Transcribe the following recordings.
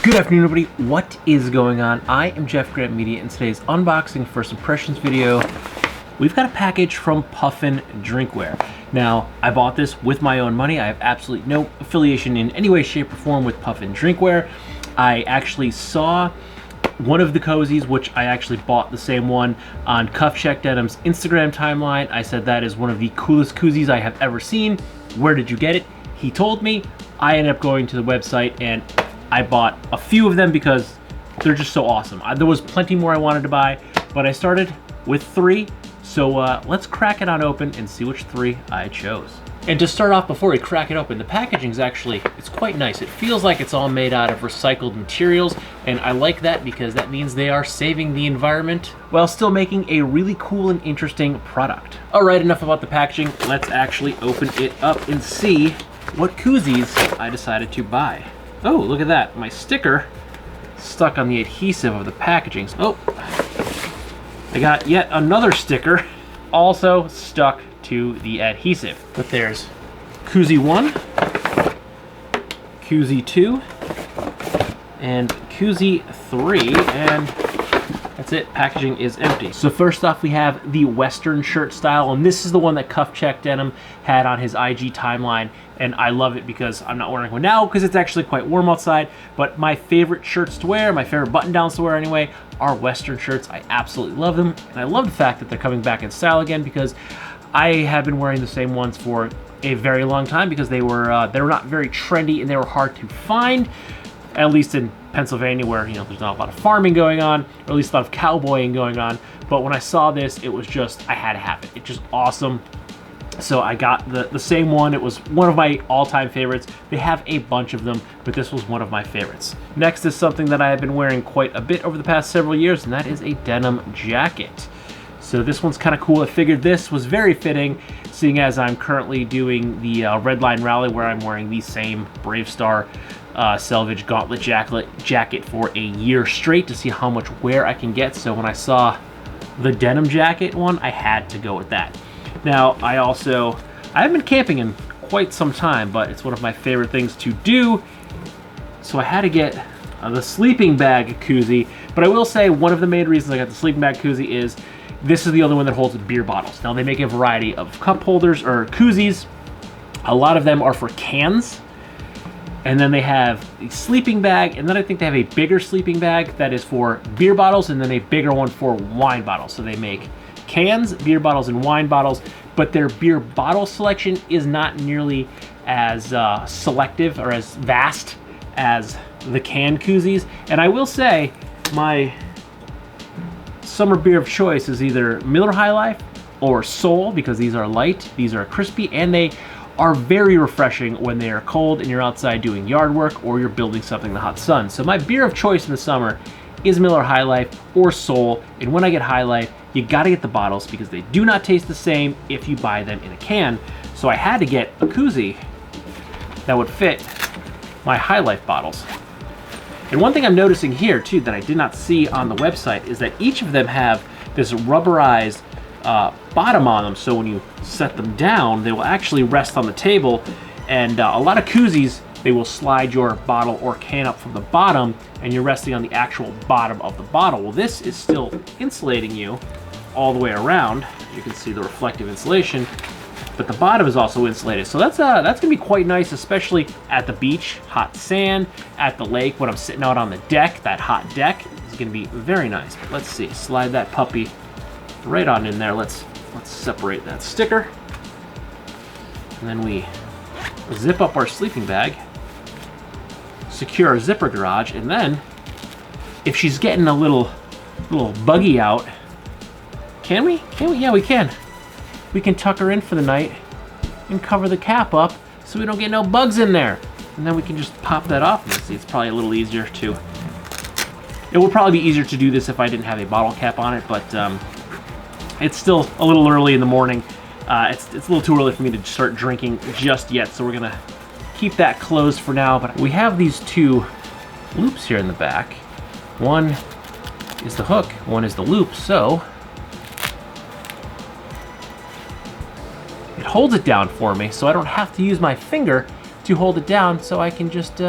Good afternoon, everybody. What is going on? I am Jeff Grant Media. In today's unboxing first impressions video, we've got a package from Puffin Drinkwear. Now, I bought this with my own money. I have absolutely no affiliation in any way, shape, or form with Puffin Drinkwear. I actually saw one of the koozies, which I actually bought the same one on Cuff Check Denim's Instagram timeline. I said that is one of the coolest koozies I have ever seen. Where did you get it? He told me. I ended up going to the website and I bought a few of them because they're just so awesome. There was plenty more I wanted to buy, but I started with 3. So let's crack it on open and see which 3 I chose. And to start off, before we crack it open, the packaging's actually, it's quite nice. It feels like it's all made out of recycled materials, and I like that because that means they are saving the environment while still making a really cool and interesting product. All right, enough about the packaging. Let's actually open it up and see what koozies I decided to buy. Oh, look at that. My sticker stuck on the adhesive of the packaging. Oh, I got yet another sticker also stuck to the adhesive. But there's koozie 1, koozie 2, and koozie 3, and that's it. Packaging is empty. So first off, we have the Western shirt style, and this is the one that Cuff Check Denim had on his IG timeline, and I love it because I'm not wearing one now because it's actually quite warm outside, but my favorite shirts to wear, my favorite button-downs to wear anyway, are Western shirts. I absolutely love them, and I love the fact that they're coming back in style again because I have been wearing the same ones for a very long time because they were not very trendy and they were hard to find, at least in Pennsylvania where, you know, there's not a lot of farming going on, or at least a lot of cowboying going on. But when I saw this, it was just, I had to have it. It's just awesome. So I got the same one. It was one of my all-time favorites. They have a bunch of them, but this was one of my favorites. Next is something that I have been wearing quite a bit over the past several years, and that is a denim jacket. So this one's kind of cool. I figured this was very fitting, seeing as I'm currently doing the Red Line Rally where I'm wearing the same Brave Star selvage gauntlet jacket for a year straight to see how much wear I can get. So when I saw the denim jacket one, I had to go with that. Now, I haven't been camping in quite some time, but it's one of my favorite things to do. So I had to get the sleeping bag koozie. But I will say one of the main reasons I got the sleeping bag koozie is this is the only one that holds beer bottles. Now, they make a variety of cup holders or koozies. A lot of them are for cans. And then they have a sleeping bag, and then I think they have a bigger sleeping bag that is for beer bottles, and then a bigger one for wine bottles. So they make cans, beer bottles, and wine bottles, but their beer bottle selection is not nearly as selective or as vast as the canned koozies. And I will say, my summer beer of choice is either Miller High Life or Sol, because these are light, these are crispy, and they are very refreshing when they are cold and you're outside doing yard work or you're building something in the hot sun. So my beer of choice in the summer is Miller High Life or Sol, and when I get High Life, you gotta get the bottles because they do not taste the same if you buy them in a can. So I had to get a koozie that would fit my High Life bottles. And one thing I'm noticing here too that I did not see on the website is that each of them have this rubberized bottom on them, so when you set them down, they will actually rest on the table. And a lot of koozies, they will slide your bottle or can up from the bottom, and you're resting on the actual bottom of the bottle. Well, this is still insulating you all the way around. You can see the reflective insulation, but the bottom is also insulated. So that's gonna be quite nice, especially at the beach, hot sand, at the lake, when I'm sitting out on the deck, that hot deck is gonna be very nice. But let's see, slide that puppy right on in there. Let's separate that sticker. And then we zip up our sleeping bag, secure our zipper garage, and then if she's getting a little buggy out, can we? Yeah, we can. We can tuck her in for the night and cover the cap up so we don't get no bugs in there. And then we can just pop that off. Let's see, it's probably a little easier to, it would probably be easier to do this if I didn't have a bottle cap on it, but it's still a little early in the morning. It's a little too early for me to start drinking just yet, so we're gonna keep that closed for now. But we have these 2 loops here in the back. One is the hook, one is the loop, so it holds it down for me, so I don't have to use my finger to hold it down, so I can just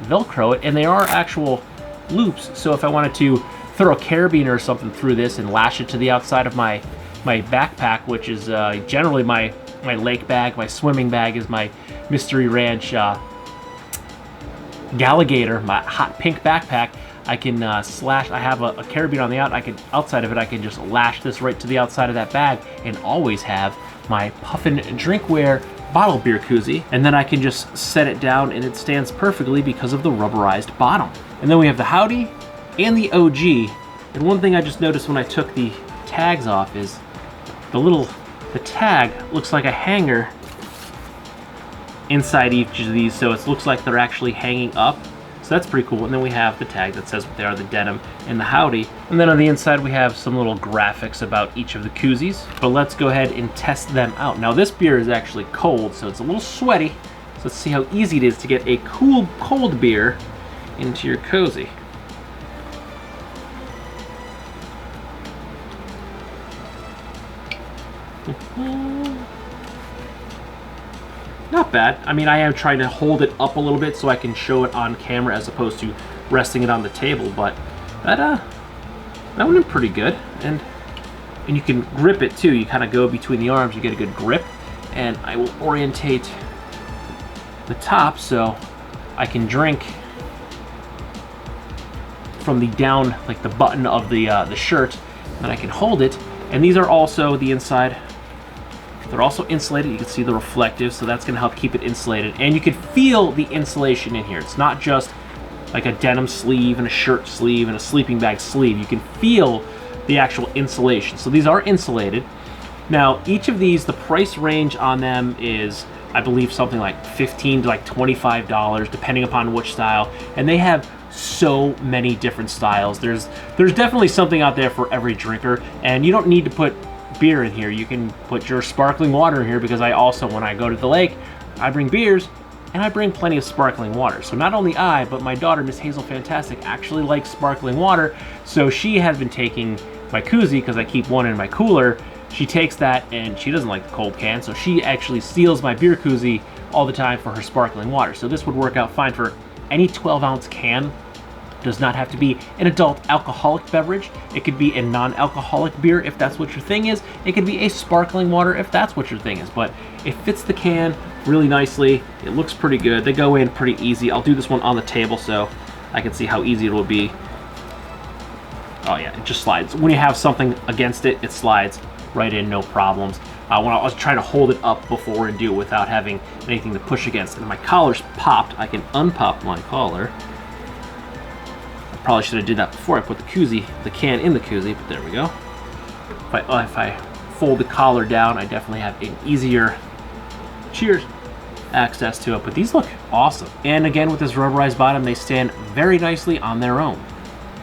Velcro it, and they are actual loops. So if I wanted to throw a carabiner or something through this and lash it to the outside of my backpack, which is generally my lake bag, my swimming bag is my Mystery Ranch Galligator, my hot pink backpack. I can slash. I have a carabiner on the outside of it. I can just lash this right to the outside of that bag and always have my Puffin Drinkwear bottle beer koozie. And then I can just set it down and it stands perfectly because of the rubberized bottom. And then we have the Howdy and the OG. And one thing I just noticed when I took the tags off is the tag looks like a hanger inside each of these, so it looks like they're actually hanging up. So that's pretty cool. And then we have the tag that says what they are, the denim and the Howdy. And then on the inside we have some little graphics about each of the koozies. But let's go ahead and test them out. Now this beer is actually cold, so it's a little sweaty. So let's see how easy it is to get a cool, cold beer into your cozy. Not bad. I mean, I am trying to hold it up a little bit so I can show it on camera as opposed to resting it on the table, but that went in pretty good. And you can grip it too. You kind of go between the arms, you get a good grip. And I will orientate the top so I can drink from the down, like the button of the shirt, and I can hold it. And these are also the inside. They're also insulated. You can see the reflective, so that's going to help keep it insulated. And you can feel the insulation in here. It's not just like a denim sleeve and a shirt sleeve and a sleeping bag sleeve. You can feel the actual insulation. So these are insulated. Now, each of these, the price range on them is, I believe, something like $15 to like $25, depending upon which style. And they have so many different styles. There's definitely something out there for every drinker, and you don't need to put beer in here. You can put your sparkling water in here, because I also, when I go to the lake, I bring beers and I bring plenty of sparkling water. So not only I, but my daughter, Miss Hazel Fantastic, actually likes sparkling water. So she has been taking my koozie, because I keep one in my cooler. She takes that and she doesn't like the cold can, so she actually steals my beer koozie all the time for her sparkling water. So this would work out fine for any 12-ounce can. Does not have to be an adult alcoholic beverage. It could be a non-alcoholic beer if that's what your thing is. It could be a sparkling water if that's what your thing is. But it fits the can really nicely. It looks pretty good. They go in pretty easy. I'll do this one on the table so I can see how easy it will be. Oh yeah, it just slides. When you have something against it, it slides right in, no problems. When I was trying to hold it up before and do it without having anything to push against, and my collar's popped, I can unpop my collar. Probably should have did that before I put the can in the koozie, but there we go. If I fold the collar down, I definitely have an easier, cheers, access to it. But these look awesome. And again, with this rubberized bottom, they stand very nicely on their own.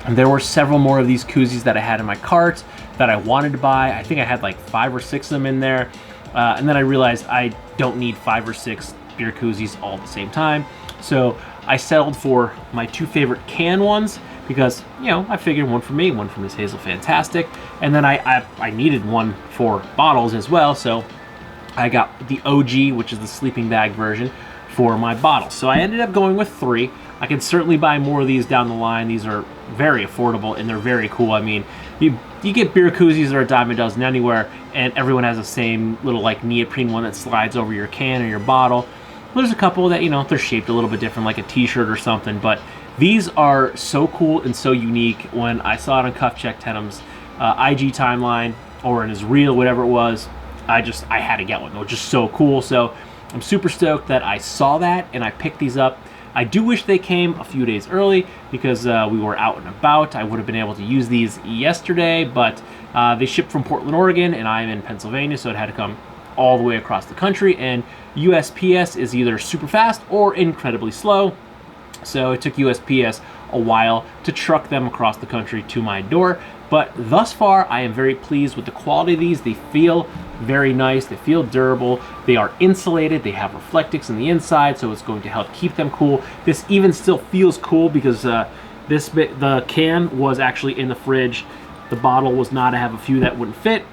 And there were several more of these koozies that I had in my cart that I wanted to buy. I think I had like 5 or 6 of them in there. And then I realized I don't need 5 or 6 beer koozies all at the same time. So I settled for my 2 favorite can ones, because, you know, I figured one for me, one for Miss Hazel Fantastic, and then I needed one for bottles as well, so I got the OG, which is the sleeping bag version, for my bottles. So I ended up going with 3. I can certainly buy more of these down the line. These are very affordable and they're very cool. I mean, you get beer koozies that are a dime a dozen anywhere, and everyone has the same little like neoprene one that slides over your can or your bottle. There's a couple that, you know, they're shaped a little bit different, like a t-shirt or something, but these are so cool and so unique. When I saw it on Cuff Check Tenham's IG timeline, or in his reel, whatever it was, I had to get one. They were just so cool. So I'm super stoked that I saw that and I picked these up. I do wish they came a few days early, because we were out and about. I would have been able to use these yesterday, but they shipped from Portland, Oregon, and I'm in Pennsylvania, so it had to come all the way across the country, and USPS is either super fast or incredibly slow. So it took USPS a while to truck them across the country to my door. But thus far, I am very pleased with the quality of these. They feel very nice. They feel durable. They are insulated. They have reflectics in the inside, so it's going to help keep them cool. This even still feels cool, because the can was actually in the fridge. The bottle was not. I have a few that wouldn't fit.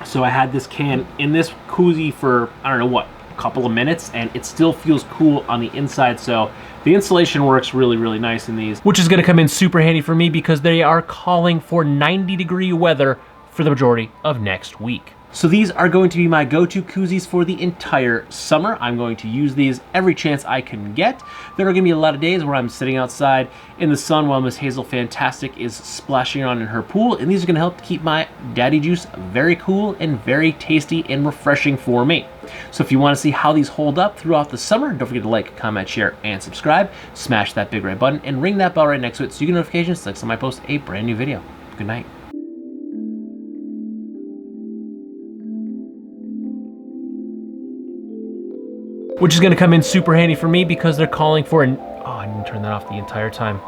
So I had this can in this koozie for, I don't know what, couple of minutes and it still feels cool on the inside. So the insulation works really, really nice in these, which is gonna come in super handy for me because they are calling for 90-degree weather for the majority of next week. So these are going to be my go-to koozies for the entire summer. I'm going to use these every chance I can get. There are gonna be a lot of days where I'm sitting outside in the sun while Miss Hazel Fantastic is splashing around in her pool, and these are gonna help to keep my daddy juice very cool and very tasty and refreshing for me. So if you wanna see how these hold up throughout the summer, don't forget to like, comment, share, and subscribe. Smash that big red button and ring that bell right next to it so you get notifications next time I post a brand new video. Good night. Which is gonna come in super handy for me because they're calling for an, oh, I didn't turn that off the entire time.